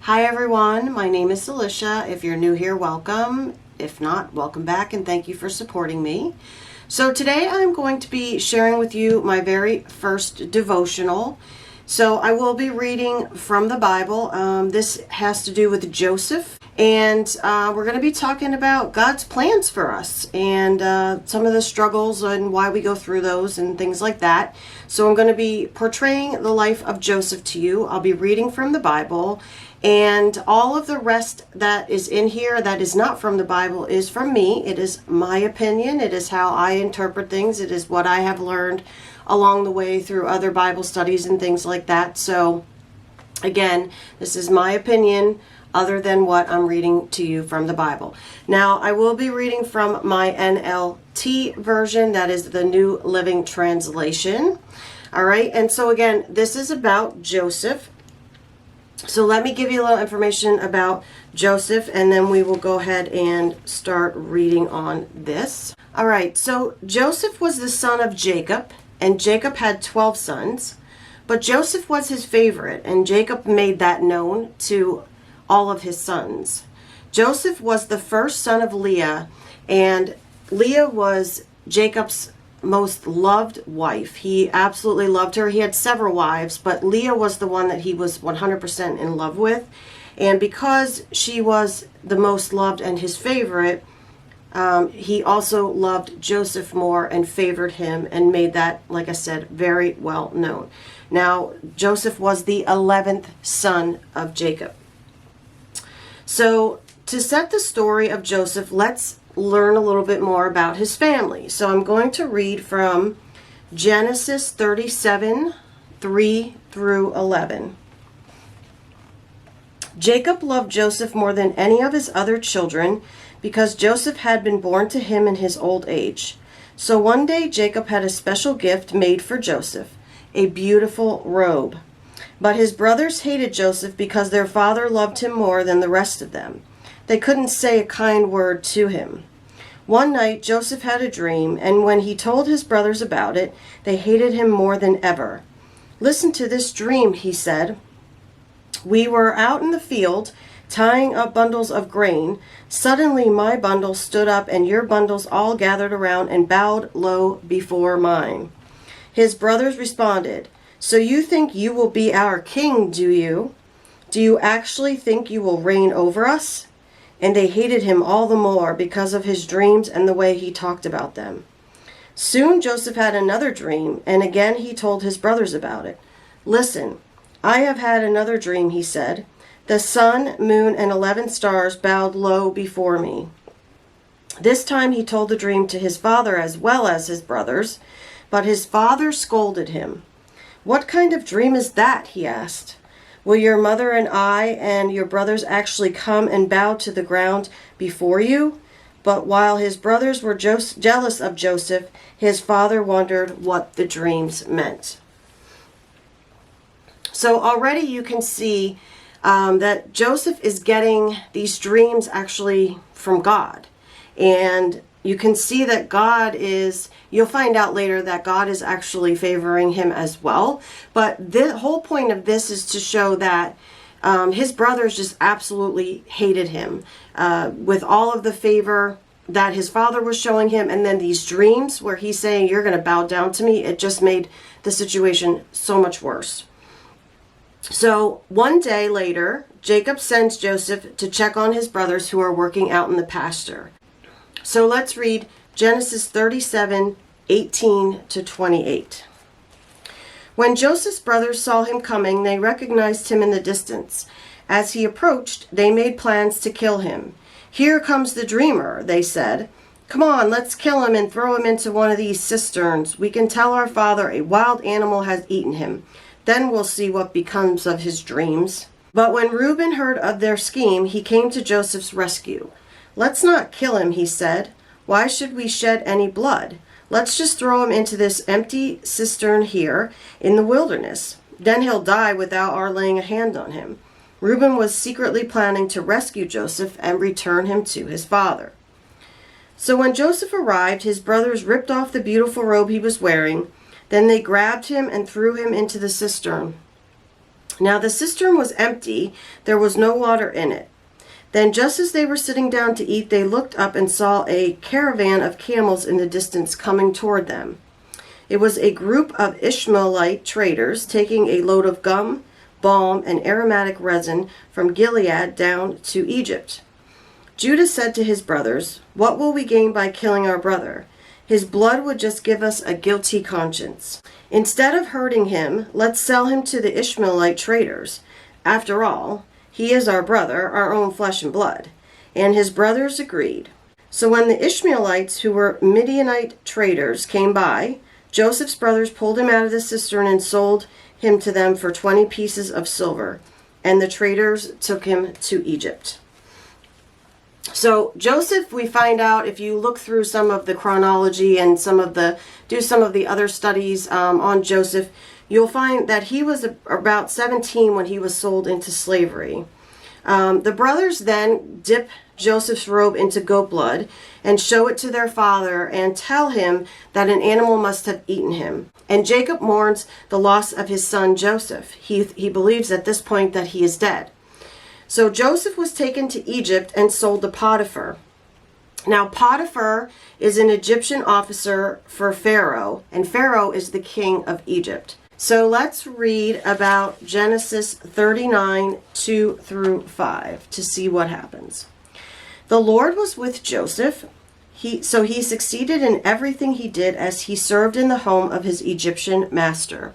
Hi everyone, my name is Alicia. If you're new here, welcome. If not, welcome back and thank you for supporting me. So today I'm going to be sharing with you my very first devotional. So I will be reading from the Bible. This has to do with Joseph, and we're going to be talking about God's plans for us and some of the struggles and why we go through those and things like that. So I'm going to be portraying the life of Joseph to you. I'll be reading from the Bible, and all of the rest that is in here that is not from the Bible is from me. It is my opinion. It is how I interpret things. It is what I have learned along the way through other Bible studies and things like that. So again, this is my opinion other than what I'm reading to you from the Bible. Now, I will be reading from my NLT version. That is the New Living Translation. All right. And so again, this is about Joseph. So let me give you a little information about Joseph, and then we will go ahead and start reading on this. All right, so Joseph was the son of Jacob, and Jacob had 12 sons, but Joseph was his favorite, and Jacob made that known to all of his sons. Joseph was the first son of Leah, and Leah was Jacob's most loved wife. He absolutely loved her. He had several wives, but Leah was the one that he was 100% in love with. And because she was the most loved and his favorite, he also loved Joseph more and favored him and made that, like I said, very well known. Now, Joseph was the 11th son of Jacob. So to set the story of Joseph, let's learn a little bit more about his family. So I'm going to read from Genesis 37, 3 through 11. Jacob loved Joseph more than any of his other children because Joseph had been born to him in his old age. So one day Jacob had a special gift made for Joseph, a beautiful robe. But his brothers hated Joseph because their father loved him more than the rest of them. They couldn't say a kind word to him. One night, Joseph had a dream, and when he told his brothers about it, they hated him more than ever. "Listen to this dream," he said. "We were out in the field, tying up bundles of grain. Suddenly, my bundle stood up, and your bundles all gathered around and bowed low before mine." His brothers responded, "So you think you will be our king, do you? Do you actually think you will reign over us?" And they hated him all the more because of his dreams and the way he talked about them. Soon Joseph had another dream, and again he told his brothers about it. "Listen, I have had another dream," he said. "The sun, moon, and 11 stars bowed low before me." This time he told the dream to his father as well as his brothers, but his father scolded him. "What kind of dream is that?" he asked. "Will your mother and I and your brothers actually come and bow to the ground before you?" But while his brothers were jealous of Joseph, his father wondered what the dreams meant. So already you can see that Joseph is getting these dreams actually from God. And you can see that God is, you'll find out later that God is actually favoring him as well. But the whole point of this is to show that his brothers just absolutely hated him with all of the favor that his father was showing him. And then these dreams where he's saying, "You're going to bow down to me," it just made the situation so much worse. So one day later, Jacob sends Joseph to check on his brothers who are working out in the pasture. So let's read Genesis 37, 18 to 28. When Joseph's brothers saw him coming, they recognized him in the distance. As he approached, they made plans to kill him. "Here comes the dreamer," they said. "Come on, let's kill him and throw him into one of these cisterns. We can tell our father a wild animal has eaten him. Then we'll see what becomes of his dreams." But when Reuben heard of their scheme, he came to Joseph's rescue. "Let's not kill him," he said. "Why should we shed any blood? Let's just throw him into this empty cistern here in the wilderness. Then he'll die without our laying a hand on him." Reuben was secretly planning to rescue Joseph and return him to his father. So when Joseph arrived, his brothers ripped off the beautiful robe he was wearing. Then they grabbed him and threw him into the cistern. Now the cistern was empty, there was no water in it. Then just as they were sitting down to eat, they looked up and saw a caravan of camels in the distance coming toward them. It was a group of Ishmaelite traders taking a load of gum, balm, and aromatic resin from Gilead down to Egypt. Judah said to his brothers, "What will we gain by killing our brother? His blood would just give us a guilty conscience. Instead of hurting him, let's sell him to the Ishmaelite traders. After all, he is our brother, our own flesh and blood." And his brothers agreed. So when the Ishmaelites, who were Midianite traders, came by, Joseph's brothers pulled him out of the cistern and sold him to them for 20 pieces of silver. And the traders took him to Egypt. So Joseph, we find out, if you look through some of the chronology and do some of the other studies on Joseph, you'll find that he was about 17 when he was sold into slavery. The brothers then dip Joseph's robe into goat blood and show it to their father and tell him that an animal must have eaten him. And Jacob mourns the loss of his son Joseph. He believes at this point that he is dead. So Joseph was taken to Egypt and sold to Potiphar. Now Potiphar is an Egyptian officer for Pharaoh, and Pharaoh is the king of Egypt. So let's read about Genesis 39, 2 through 5 to see what happens. The Lord was with Joseph. So he succeeded in everything he did as he served in the home of his Egyptian master.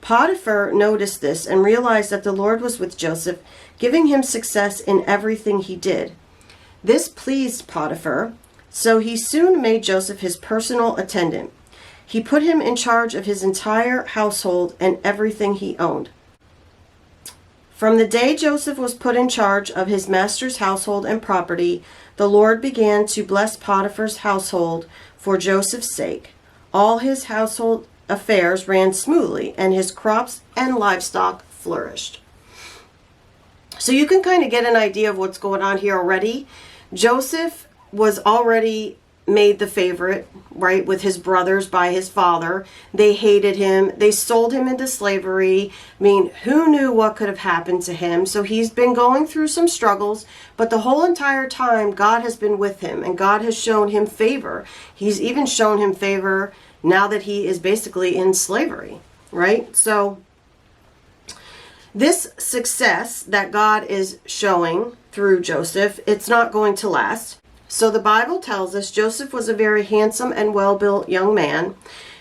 Potiphar noticed this and realized that the Lord was with Joseph, giving him success in everything he did. This pleased Potiphar, so he soon made Joseph his personal attendant. He put him in charge of his entire household and everything he owned. From the day Joseph was put in charge of his master's household and property, the Lord began to bless Potiphar's household for Joseph's sake. All his household affairs ran smoothly, and his crops and livestock flourished. So you can kind of get an idea of what's going on here already. Joseph was already made the favorite, right, with his brothers by his father. They hated him. They sold him into slavery. I mean, who knew what could have happened to him? So he's been going through some struggles, but the whole entire time God has been with him, and God has shown him favor. He's even shown him favor now that he is basically in slavery, right? So this success that God is showing through Joseph, it's not going to last. So the Bible tells us Joseph was a very handsome and well-built young man,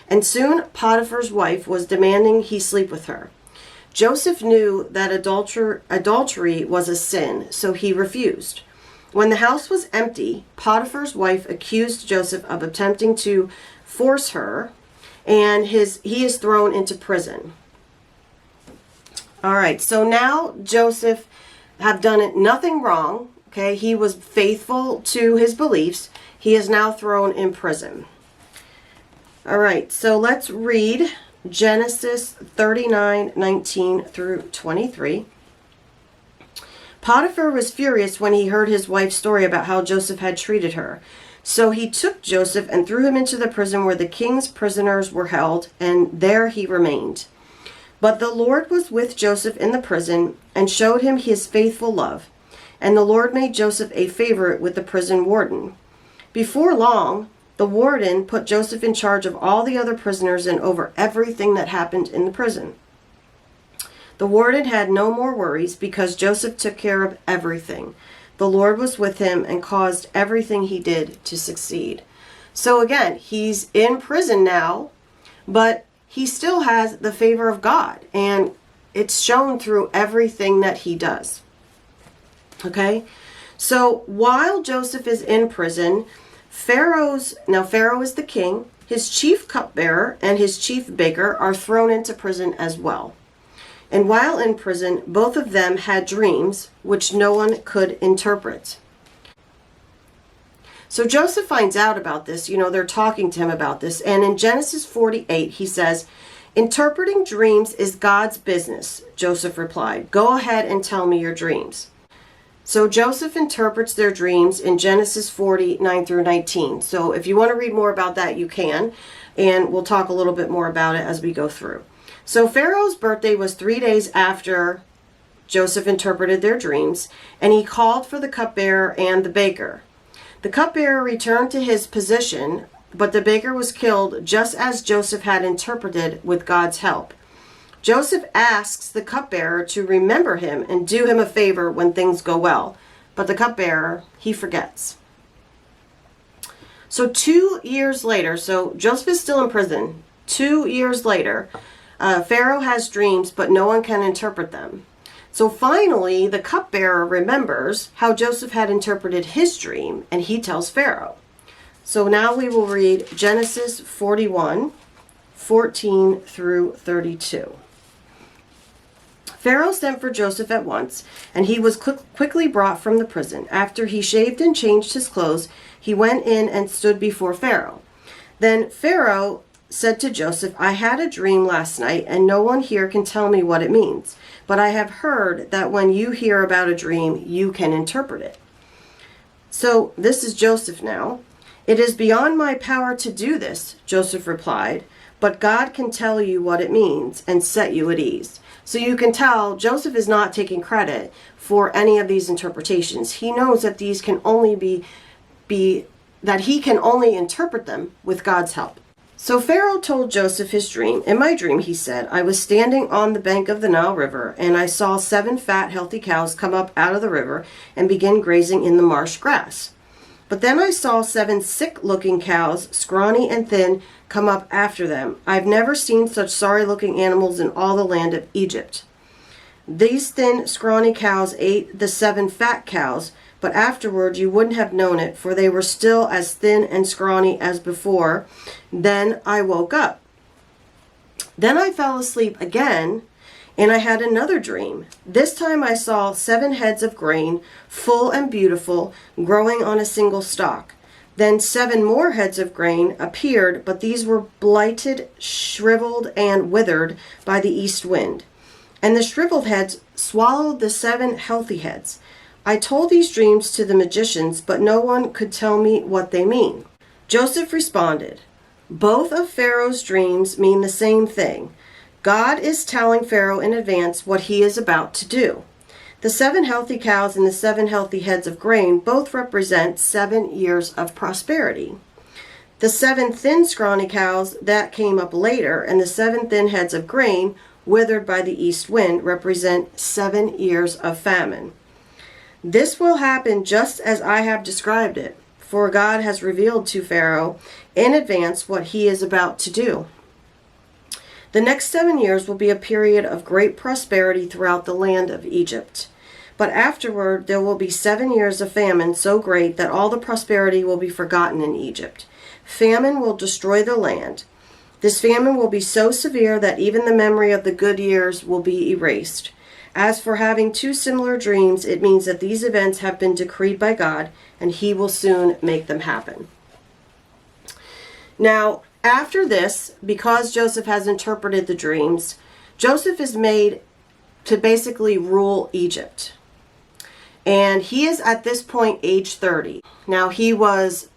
and soon Potiphar's wife was demanding he sleep with her. Joseph knew that adultery was a sin, so he refused. When the house was empty, Potiphar's wife accused Joseph of attempting to force her, and he is thrown into prison. All right, so now Joseph have done nothing wrong. Okay, he was faithful to his beliefs. He is now thrown in prison. All right, so let's read Genesis 39, 19 through 23. Potiphar was furious when he heard his wife's story about how Joseph had treated her. So he took Joseph and threw him into the prison where the king's prisoners were held, and there he remained. But the Lord was with Joseph in the prison and showed him his faithful love. And the Lord made Joseph a favorite with the prison warden. Before long, the warden put Joseph in charge of all the other prisoners and over everything that happened in the prison. The warden had no more worries because Joseph took care of everything. The Lord was with him and caused everything he did to succeed. So again, he's in prison now, but he still has the favor of God, and it's shown through everything that he does. Okay, so while Joseph is in prison, Pharaoh is the king, his chief cupbearer and his chief baker are thrown into prison as well. And while in prison, both of them had dreams which no one could interpret. So Joseph finds out about this, they're talking to him about this, and in Genesis 48 he says, "Interpreting dreams is God's business," Joseph replied. "Go ahead and tell me your dreams." So Joseph interprets their dreams in Genesis 40, 9 through 19. So if you want to read more about that, you can. and we'll talk a little bit more about it as we go through. So Pharaoh's birthday was 3 days after Joseph interpreted their dreams, and he called for the cupbearer and the baker. The cupbearer returned to his position, but the baker was killed just as Joseph had interpreted with God's help. Joseph asks the cupbearer to remember him and do him a favor when things go well, but the cupbearer, he forgets. So 2 years later, so Joseph is still in prison. 2 years later, Pharaoh has dreams, but no one can interpret them. So finally, the cupbearer remembers how Joseph had interpreted his dream, and he tells Pharaoh. So now we will read Genesis 41, 14 through 32. Pharaoh sent for Joseph at once, and he was quickly brought from the prison. After he shaved and changed his clothes, he went in and stood before Pharaoh. Then Pharaoh said to Joseph, I had a dream last night, and no one here can tell me what it means. But I have heard that when you hear about a dream, you can interpret it. So this is Joseph now. It is beyond my power to do this, Joseph replied, but God can tell you what it means and set you at ease. So you can tell Joseph is not taking credit for any of these interpretations. He knows that these can only be that he can only interpret them with God's help. So Pharaoh told Joseph his dream. In my dream, he said, I was standing on the bank of the Nile River, and I saw 7 fat, healthy cows come up out of the river and begin grazing in the marsh grass. But then I saw 7 sick-looking cows, scrawny and thin, come up after them. I've never seen such sorry-looking animals in all the land of Egypt. These thin, scrawny cows ate the 7 fat cows, but afterward you wouldn't have known it, for they were still as thin and scrawny as before. Then I woke up. Then I fell asleep again, and I had another dream. This time I saw 7 heads of grain, full and beautiful, growing on a single stalk. Then 7 more heads of grain appeared, but these were blighted, shriveled, and withered by the east wind. And the shriveled heads swallowed the 7 healthy heads. I told these dreams to the magicians, but no one could tell me what they mean. Joseph responded, both of Pharaoh's dreams mean the same thing. God is telling Pharaoh in advance what he is about to do. The 7 healthy cows and the 7 healthy heads of grain both represent 7 years of prosperity. The 7 thin, scrawny cows that came up later and the 7 thin heads of grain withered by the east wind represent 7 years of famine. This will happen just as I have described it, for God has revealed to Pharaoh in advance what he is about to do. The next 7 years will be a period of great prosperity throughout the land of Egypt. But afterward there will be 7 years of famine so great that all the prosperity will be forgotten in Egypt. Famine will destroy the land. This famine will be so severe that even the memory of the good years will be erased. As for having 2 similar dreams, it means that these events have been decreed by God, and he will soon make them happen. Now, after this, because Joseph has interpreted the dreams, Joseph is made to basically rule Egypt. And he is at this point age 30. Now, he was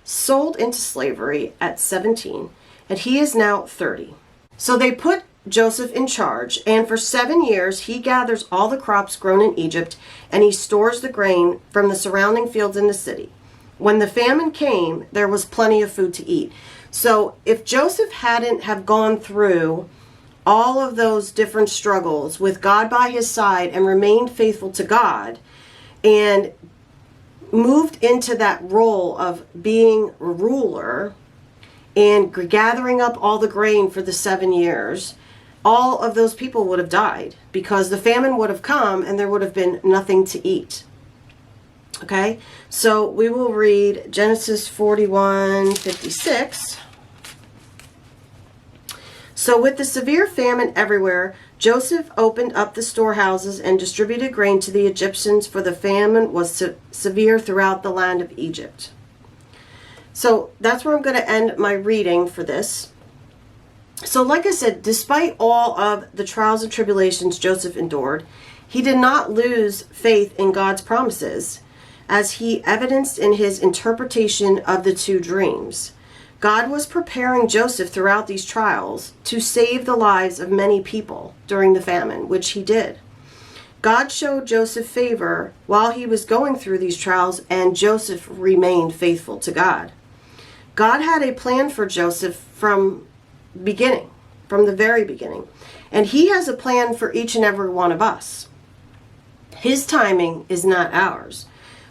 sold into slavery at 17, and he is now 30. So they put Joseph in charge, and for 7 years he gathers all the crops grown in Egypt, and he stores the grain from the surrounding fields in the city. When the famine came, there was plenty of food to eat. So if Joseph hadn't have gone through all of those different struggles with God by his side and remained faithful to God and moved into that role of being a ruler and gathering up all the grain for the 7 years, all of those people would have died because the famine would have come and there would have been nothing to eat. Okay, so we will read Genesis 41:56. So with the severe famine everywhere, Joseph opened up the storehouses and distributed grain to the Egyptians, for the famine was severe throughout the land of Egypt. So that's where I'm going to end my reading for this. So like I said, despite all of the trials and tribulations Joseph endured, he did not lose faith in God's promises, as he evidenced in his interpretation of the 2 dreams. God was preparing Joseph throughout these trials to save the lives of many people during the famine, which he did. God showed Joseph favor while he was going through these trials, and Joseph remained faithful to God. God had a plan for Joseph from the very beginning, and he has a plan for each and every one of us. His timing is not ours.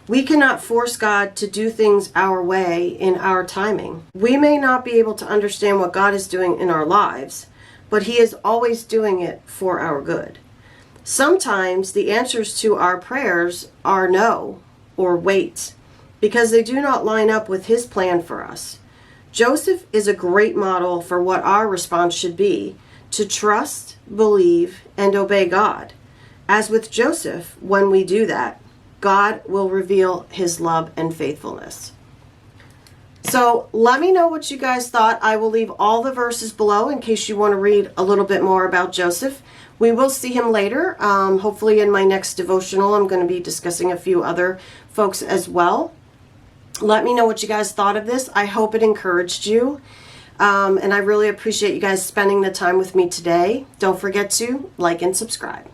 We cannot force God to do things our way in our timing. We may not be able to understand what God is doing in our lives, but he is always doing it for our good. Sometimes the answers to our prayers are no or wait, because they do not line up with his plan for us. Joseph is a great model for what our response should be: to trust, believe, and obey God. As with Joseph, when we do that, God will reveal his love and faithfulness. So let me know what you guys thought. I will leave all the verses below in case you want to read a little bit more about Joseph. We will see him later. Hopefully in my next devotional, I'm going to be discussing a few other folks as well. Let me know what you guys thought of this. I hope it encouraged you. And I really appreciate you guys spending the time with me today. Don't forget to like and subscribe.